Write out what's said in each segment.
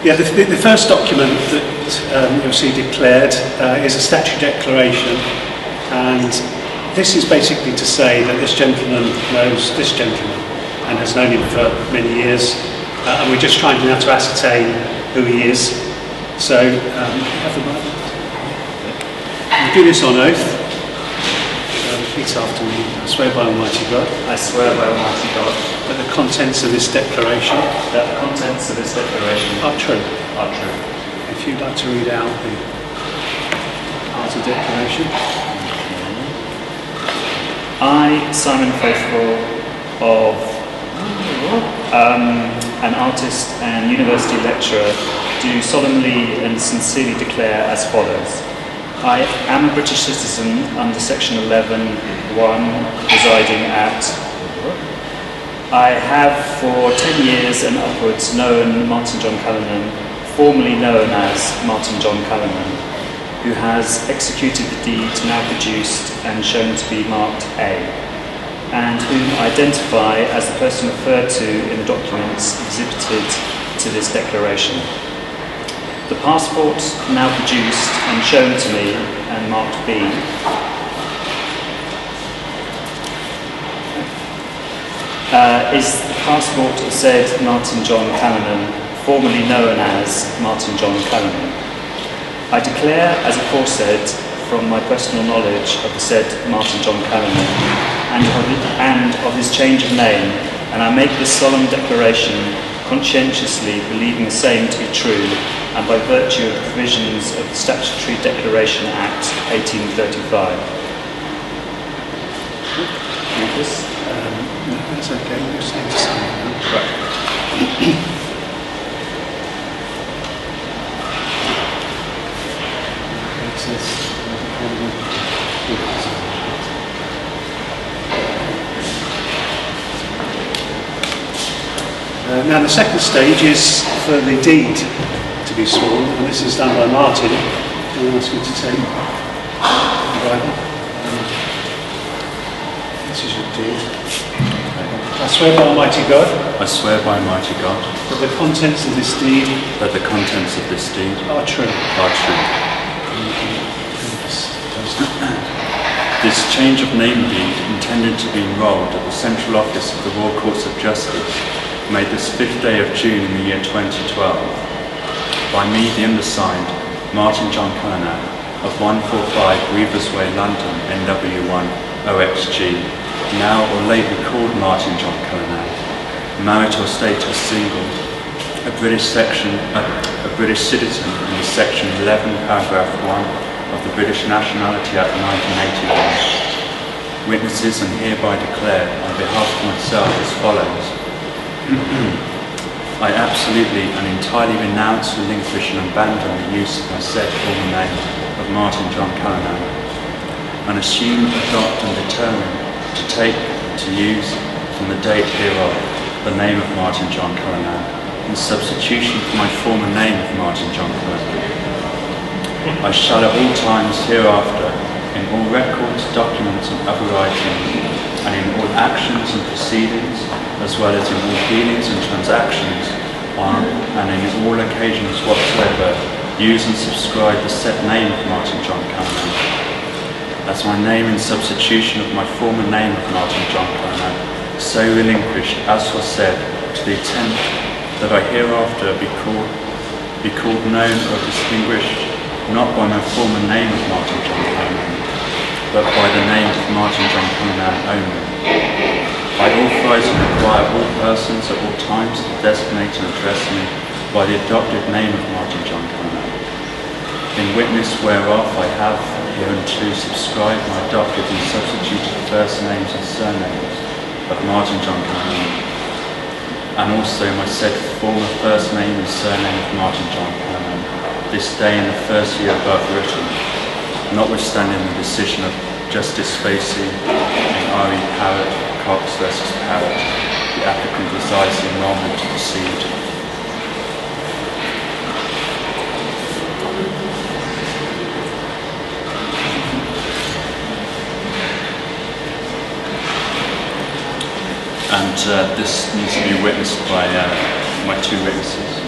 Yeah, the first document that you'll see declared is a statutory declaration, and this is basically to say that this gentleman knows this gentleman and has known him for many years, and we're just trying now to ascertain who he is. So, you have the Bible. We do this on oath. Repeat after me. I swear by Almighty God. I swear by Almighty God that the contents of this declaration are true. If you'd like to read out the part of the declaration. I, Simon Faithful, of an artist and university lecturer, do solemnly and sincerely declare as follows. I am a British citizen under section 11(1), residing at... I have for 10 years and upwards known Martin John Callanan, formerly known as Martin John Callanan, who has executed the deed now produced and shown to be marked A, and whom I identify as the person referred to in the documents exhibited to this declaration. The passport now produced and shown to me and marked B is the passport of said Martin John Callanan, formerly known as Martin John Callanan. I declare, as aforesaid, from my personal knowledge of the said Martin John Callanan and of his change of name, and I make this solemn declaration conscientiously believing the same to be true, and by virtue of the provisions of the Statutory Declaration Act 1835. That's okay, you're saying to sign now. Right. Now the second stage is for the deed to be sworn, and this is done by Martin. Can I ask you to take the Bible? This is your deed. I swear by Almighty God. I swear by Almighty God. That the contents of this deed. That the contents of this deed. Are true. Are true. This change of name deed, intended to be enrolled at the Central Office of the Royal Courts of Justice, made this 5th day of June in the year 2012, by me, the undersigned, Martin John Callanan, of 145 Weavers Way, London, NW1 OXG, now or lately called Martin John Callanan, marital status single, a British citizen under Section 11, Paragraph 1 of the British Nationality Act 1981. Witnesses and hereby declare on behalf of myself as follows. I absolutely and entirely renounce, relinquish and abandon the use of my said former name of Martin John Callanan, and assume, adopt and determine to take, to use, from the date hereof, the name of Martin John Callanan, in substitution for my former name of Martin John Callanan. I shall at all times hereafter, in all records, documents and other writings, and in all actions and proceedings, as well as in all dealings and transactions, on and in all occasions whatsoever, use and subscribe the said name of Martin John Callanan, as my name in substitution of my former name of Martin John Callanan, so relinquished as was said, to the intent that I hereafter be called known or distinguished, not by my former name of Martin John Callanan, but by the name of Martin John Callanan only. I authorise and require all persons at all times to designate and address me by the adopted name of Martin John Callanan. In witness whereof I have hereunto subscribed my adopted and substituted first names and surnames of Martin John Callanan, and also my said former first name and surname of Martin John Callanan, this day in the first year above written, notwithstanding the decision of Justice Facey in R.E. Parrott, Cox versus Parrott, the applicant desires the enrolment to proceed. And this needs to be witnessed by my two witnesses.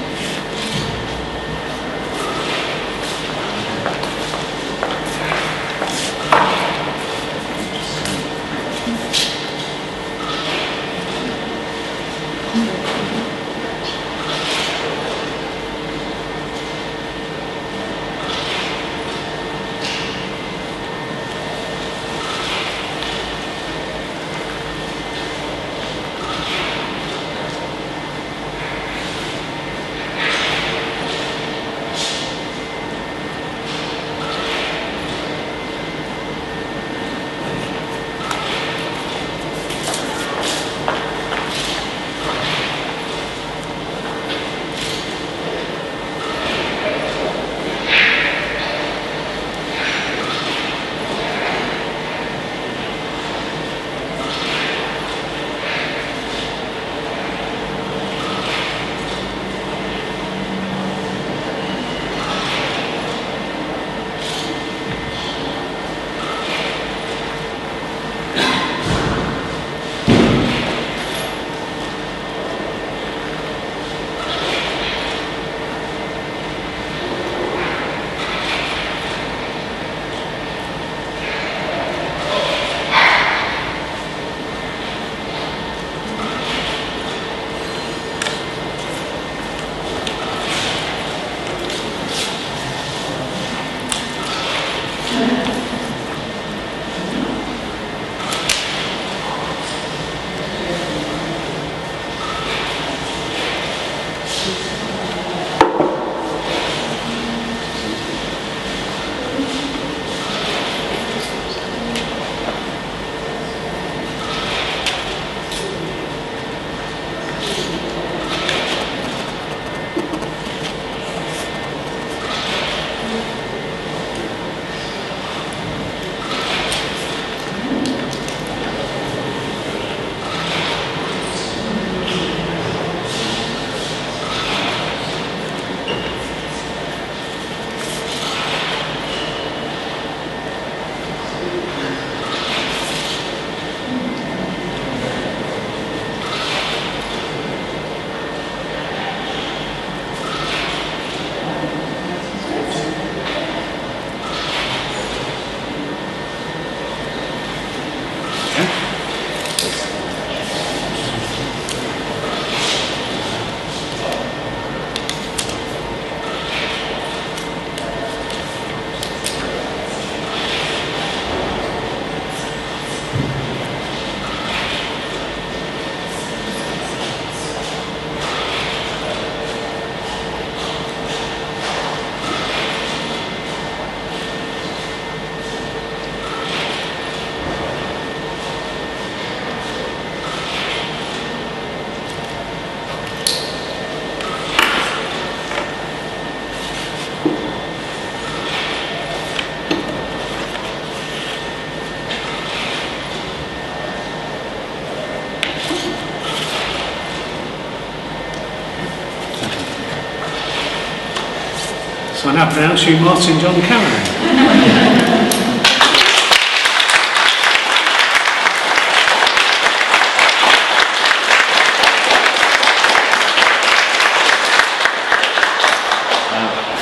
So I now pronounce you Martin John Callanan.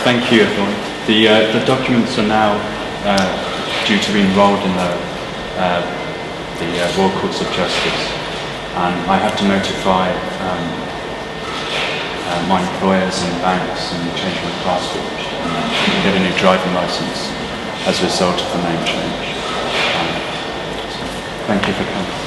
Thank you, everyone. The documents are now due to be enrolled in the Royal Courts of Justice, and I have to notify my employers and banks and change my passport and get a new driving licence as a result of the name change. So thank you for coming.